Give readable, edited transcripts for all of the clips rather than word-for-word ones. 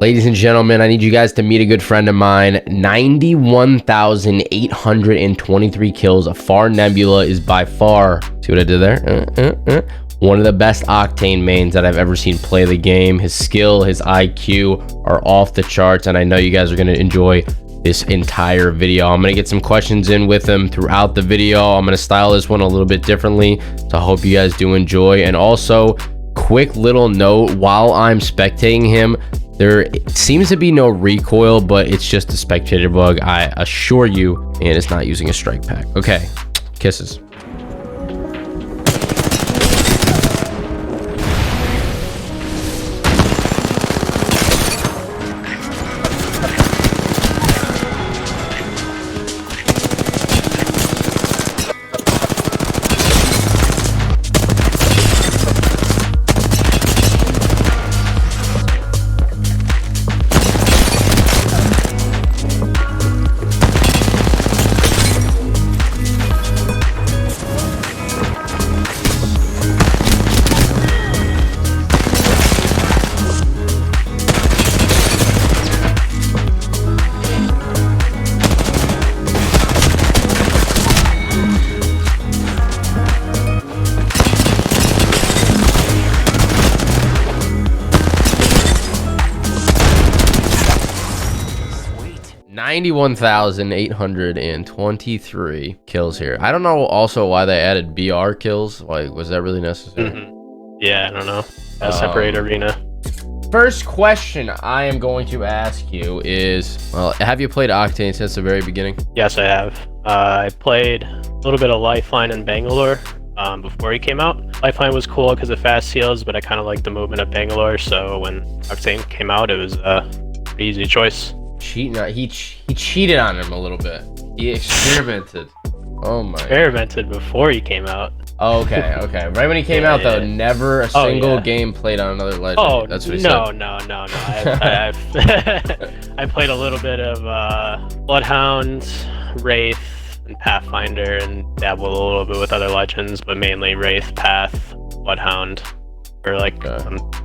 Ladies and gentlemen, I need you guys to meet a good friend of mine. 91,823 kills. A far Nebula is by far, see what I did there? One of the best Octane mains that I've ever seen play the game. His skill, his IQ are off the charts, and I know you guys are going to enjoy this entire video. I'm going to get some questions in with him throughout the video. I'm going to style this one a little bit differently, so I hope you guys do enjoy. And also, quick little note, while I'm spectating him, there seems to be no recoil, but it's just a spectator bug, I assure you, and it's not using a strike pack. Okay, kisses. Sweet. 91,823 kills here. I don't know also why they added BR kills. Like, was that really necessary? Yeah, I don't know. A separate arena. First question I am going to ask you is, well, have you played Octane since the very beginning? Yes, I have. I played a little bit of Lifeline in Bangalore before he came out. Lifeline was cool because of fast heals, but I kind of liked the movement of Bangalore, so when Octane came out, it was a pretty easy choice. Cheating? He cheated on him a little bit. He experimented. Oh my. Experimented before he came out. Oh, okay. Right when he came out, though, never a single game played on another legend. Oh, that's what he said. No. I played a little bit of Bloodhound, Wraith, and Pathfinder, and dabbled a little bit with other legends, but mainly Wraith, Path, Bloodhound, or like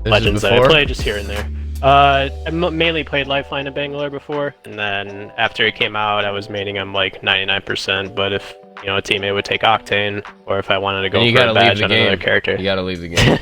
legends that I play just here and there. I mainly played Lifeline in Bangalore before, and then after it came out, I was maining him like 99%, but if a teammate would take Octane, or if I wanted to go for a badge on another character. You gotta leave the game.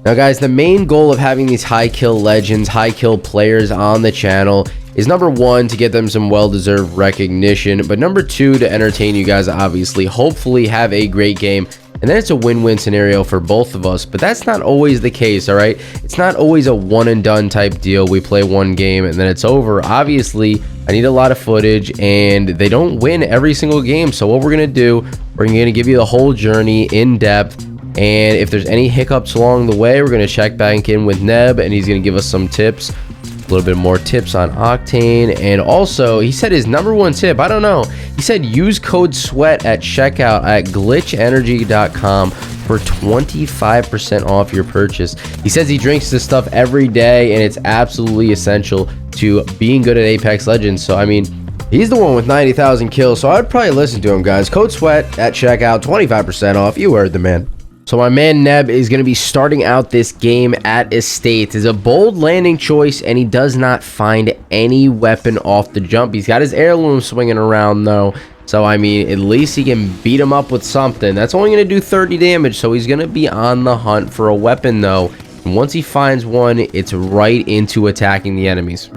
Now guys, the main goal of having these high kill legends, high kill players on the channel is number one, to get them some well-deserved recognition, but number two, to entertain you guys, obviously, hopefully have a great game. And then it's a win-win scenario for both of us, but that's not always the case, all right? It's not always a one-and-done type deal. We play one game and then it's over. Obviously, I need a lot of footage, and they don't win every single game. So what we're going to do, we're going to give you the whole journey in depth, and if there's any hiccups along the way, we're going to check back in with Neb, and he's going to give us some tips. A little bit more tips on Octane. And also, he said his number one tip, I don't know, he said use code SWEAT at checkout at glitchenergy.com for 25% off your purchase. He says he drinks this stuff every day, and it's absolutely essential to being good at Apex Legends. So I mean, he's the one with 90,000 kills, so I'd probably listen to him, guys. Code SWEAT at checkout, 25% off. You heard the man. So my man Neb is going to be starting out this game at Estate. It's a bold landing choice, and he does not find any weapon off the jump. He's got his heirloom swinging around, though. So, I mean, at least he can beat him up with something. That's only going to do 30 damage, so he's going to be on the hunt for a weapon, though. And once he finds one, it's right into attacking the enemies.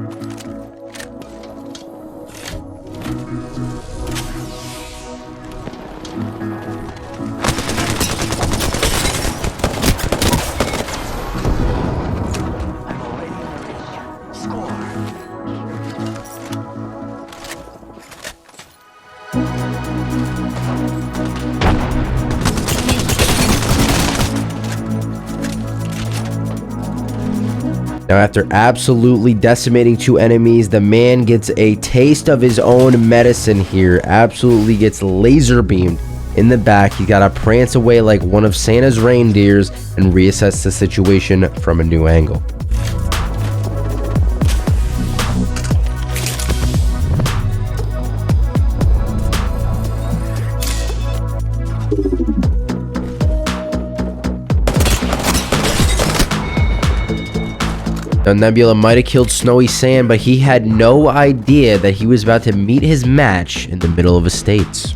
Now, after absolutely decimating two enemies, the man gets a taste of his own medicine here. Absolutely gets laser beamed in the back. He's got to prance away like one of Santa's reindeers and reassess the situation from a new angle. Now, Nebula might have killed Snowy Sand, but he had no idea that he was about to meet his match in the middle of estates.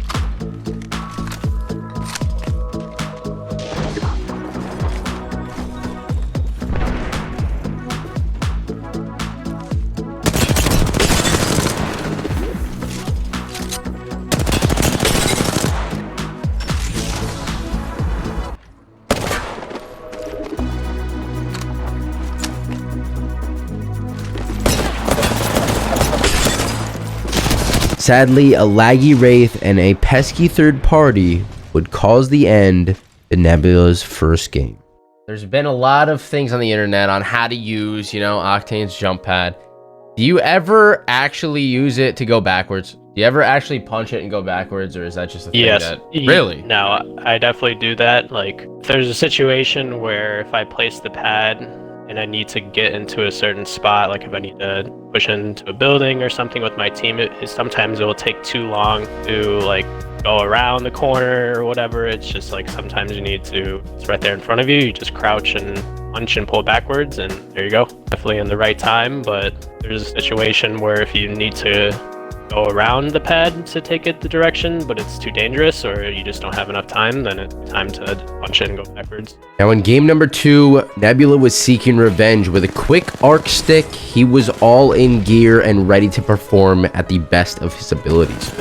Sadly, a laggy Wraith and a pesky third party would cause the end to Nebula's first game. There's been a lot of things on the internet on how to use, Octane's jump pad. Do you ever actually use it to go backwards? Do you ever actually punch it and go backwards, or is that just a thing that... Really? No, I definitely do that. Like, if there's a situation where if I place the pad and I need to get into a certain spot, like if I need to push into a building or something with my team, sometimes it will take too long to like go around the corner or whatever. It's just like sometimes you need to, it's right there in front of you, you just crouch and punch and pull backwards, and there you go. Definitely in the right time, but there's a situation where if you need to go around the pad to take it the direction, but it's too dangerous or you just don't have enough time, then it's time to punch it and go backwards. Now in game number 2, Nebula was seeking revenge. With a quick arc stick, he was all in gear and ready to perform at the best of his abilities.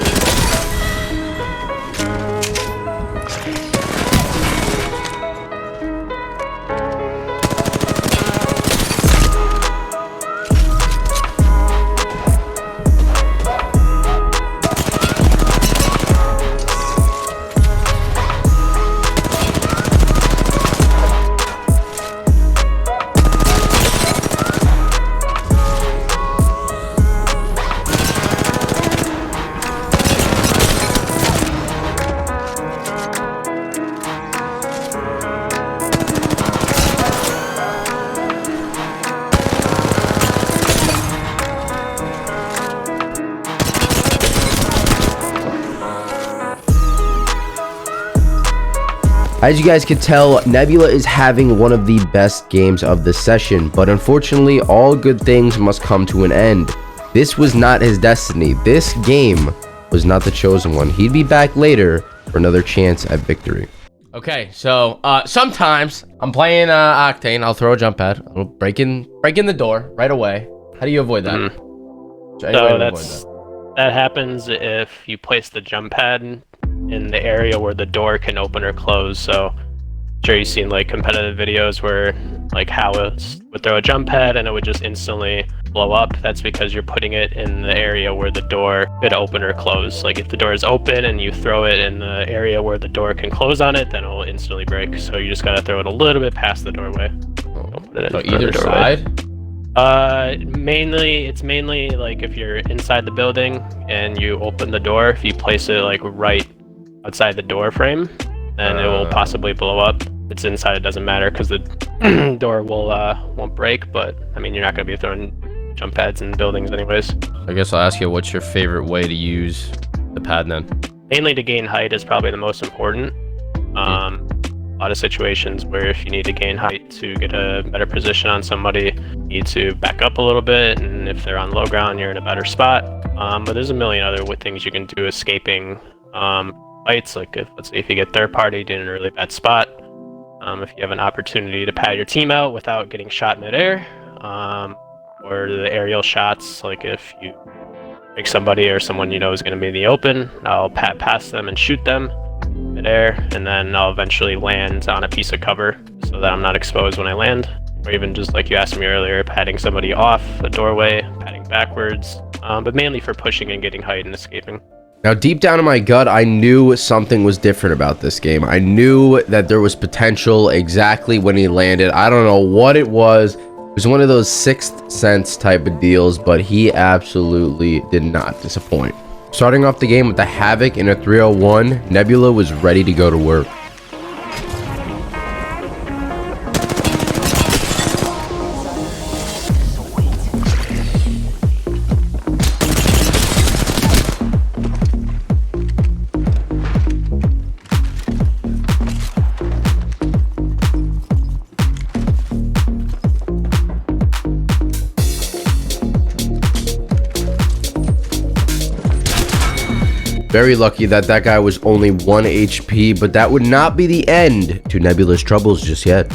As you guys can tell, Nebula is having one of the best games of the session, but unfortunately, all good things must come to an end. This was not his destiny. This game was not the chosen one. He'd be back later for another chance at victory. Okay, so sometimes I'm playing Octane. I'll throw a jump pad. I'll break in the door right away. How do you avoid that? That happens if you place the jump pad in the area where the door can open or close. So I'm sure you've seen like competitive videos where like Howitt would throw a jump pad and it would just instantly blow up. That's because you're putting it in the area where the door could open or close. Like if the door is open and you throw it in the area where the door can close on it, then it will instantly break. So you just gotta throw it a little bit past the doorway. Don't put it so either side? It's mainly like if you're inside the building and you open the door, if you place it like right outside the door frame, then it will possibly blow up. If it's inside, it doesn't matter because the door won't break, but I mean, you're not going to be throwing jump pads in buildings anyways. I guess I'll ask you, what's your favorite way to use the pad then? Mainly to gain height is probably the most important. A lot of situations where if you need to gain height to get a better position on somebody, you need to back up a little bit, and if they're on low ground, you're in a better spot. But there's a million other things you can do escaping fights. Like let's say if you get third party in a really bad spot, if you have an opportunity to pad your team out without getting shot midair, or the aerial shots, like if you pick somebody or someone you know is going to be in the open, I'll pat past them and shoot them midair, and then I'll eventually land on a piece of cover so that I'm not exposed when I land. Or even just like you asked me earlier, patting somebody off a doorway, patting backwards, but mainly for pushing and getting height and escaping. Now, deep down in my gut, I knew something was different about this game. I knew that there was potential exactly when he landed. I don't know what it was. It was one of those sixth sense type of deals, but he absolutely did not disappoint. Starting off the game with the Havoc in a 301, Nebula was ready to go to work. Very lucky that that guy was only 1 HP, but that would not be the end to Nebula's troubles just yet.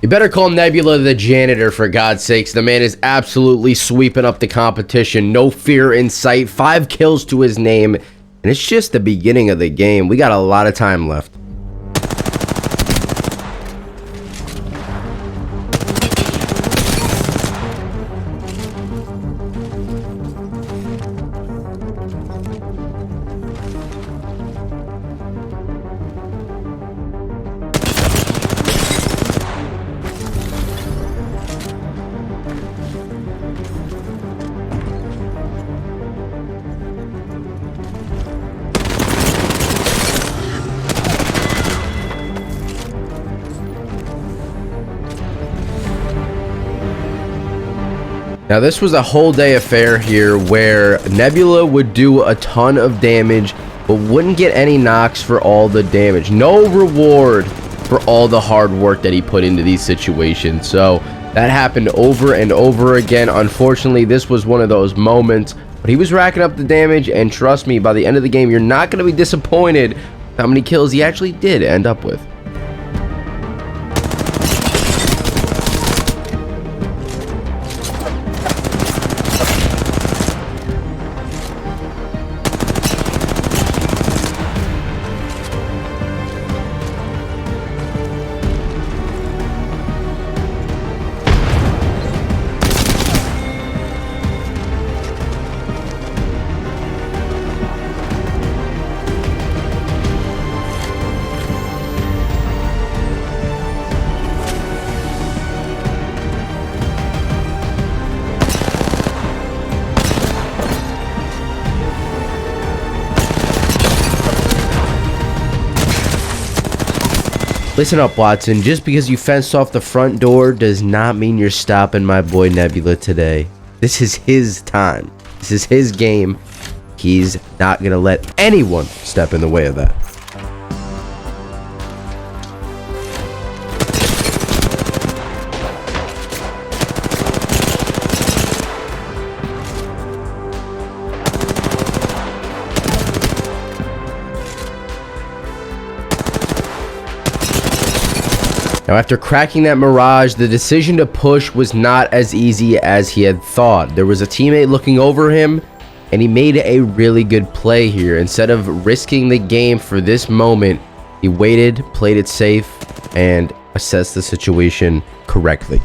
You better call Nebula the janitor, for God's sakes. The man is absolutely sweeping up the competition. No fear in sight. 5 kills to his name. And it's just the beginning of the game. We got a lot of time left. Now, this was a whole day affair here where Nebula would do a ton of damage, but wouldn't get any knocks for all the damage. No reward for all the hard work that he put into these situations. So that happened over and over again. Unfortunately, this was one of those moments, but he was racking up the damage, and trust me, by the end of the game, you're not going to be disappointed with how many kills he actually did end up with. Listen up, Watson. Just because you fenced off the front door does not mean you're stopping my boy Nebula today. This is his time. This is his game. He's not going to let anyone step in the way of that. Now, after cracking that Mirage, the decision to push was not as easy as he had thought. There was a teammate looking over him, and he made a really good play here. Instead of risking the game for this moment, he waited, played it safe, and assessed the situation correctly.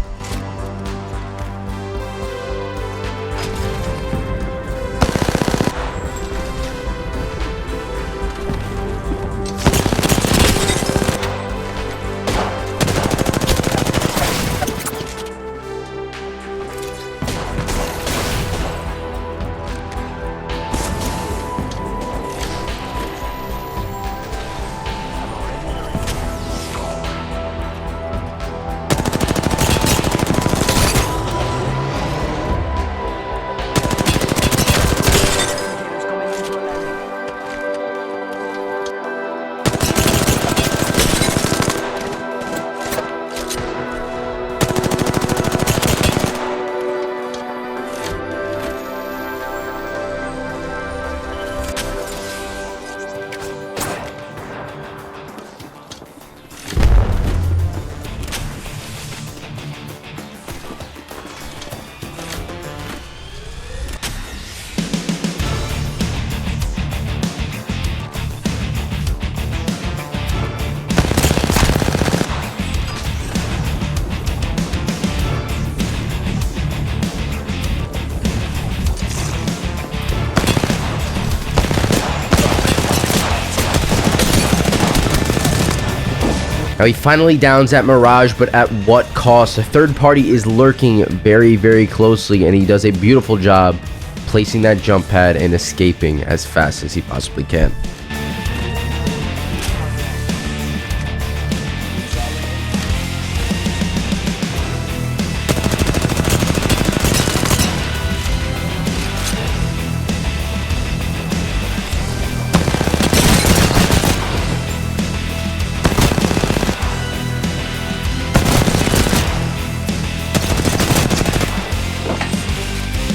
Now he finally downs that Mirage, but at what cost? A third party is lurking very, very closely, and he does a beautiful job placing that jump pad and escaping as fast as he possibly can.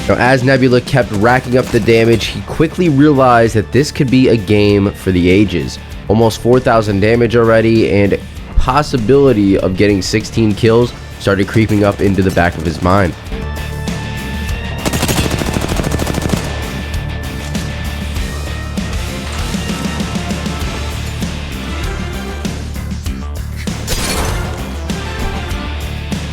Now, as Nebula kept racking up the damage, he quickly realized that this could be a game for the ages. Almost 4,000 damage already, and possibility of getting 16 kills started creeping up into the back of his mind.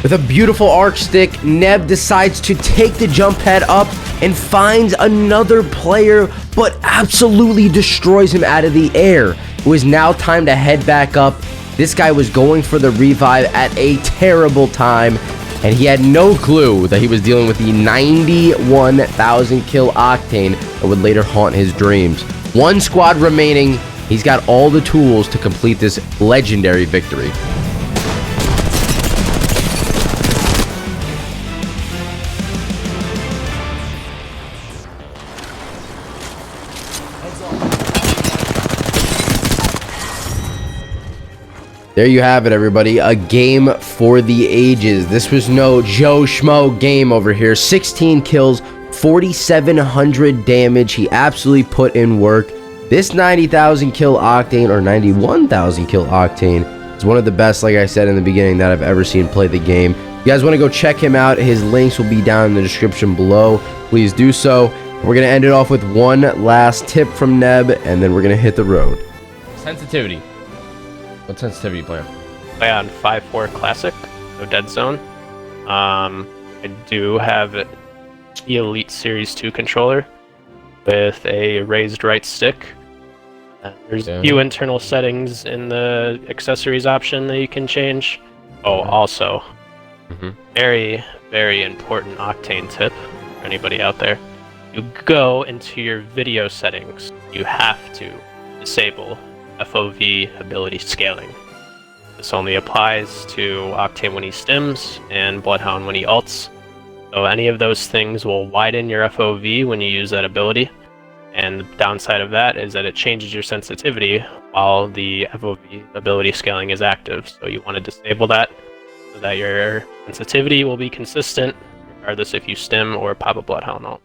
With a beautiful arc stick, Neb decides to take the jump pad up and finds another player, but absolutely destroys him out of the air. It was now time to head back up. This guy was going for the revive at a terrible time, and he had no clue that he was dealing with the 91,000 kill Octane that would later haunt his dreams. One squad remaining. He's got all the tools to complete this legendary victory. There you have it, everybody. A game for the ages. This was no Joe Schmo game over here. 16 kills, 4,700 damage. He absolutely put in work. This 90,000 kill Octane, or 91,000 kill Octane, is one of the best, like I said in the beginning, that I've ever seen play the game. If you guys want to go check him out, his links will be down in the description below. Please do so. We're going to end it off with one last tip from Neb, and then we're going to hit the road. Sensitivity. What sensitivity you play on? Play on 5.4 Classic, no Dead Zone. I do have the Elite Series 2 controller with a raised right stick. There's a few internal settings in the accessories option that you can change. Oh, also, very, very important Octane tip for anybody out there. You go into your video settings. You have to disable FOV ability scaling. This only applies to Octane when he stims and Bloodhound when he ults. So any of those things will widen your FOV when you use that ability. And the downside of that is that it changes your sensitivity while the FOV ability scaling is active. So you want to disable that so that your sensitivity will be consistent regardless if you stim or pop a Bloodhound ult.